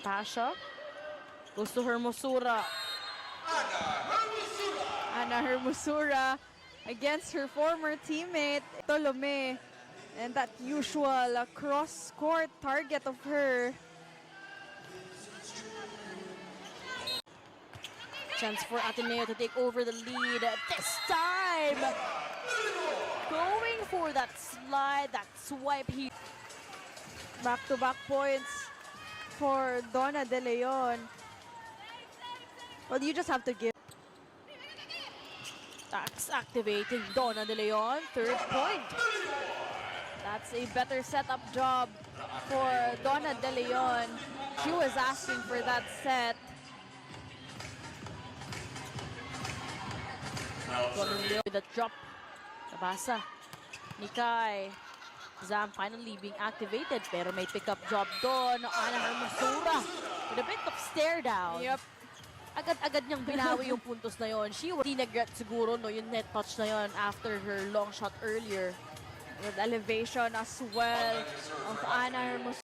Natasha goes to Hermosura. Ana Hermosura against her former teammate, Tolome. And that usual cross-court target of her. Chance for Ateneo to take over the lead. This time, going for that slide, that swipe. Back-to-back points for Donna De Leon. Well, you just have to give. That's activating Donna De Leon. Third point. That's a better setup job for Donna De Leon. She was asking for that set. Donna De Leon with a drop. Nabasa. Nikai. Zam finally being activated pero may pick-up job doon. Ana Hermosura with a bit of stare down. Yep. Agad-agad niyang binawi yung puntos na yon. She was regret siguro no yung net touch na yon after her long shot earlier. With elevation as well of Ana Hermosura.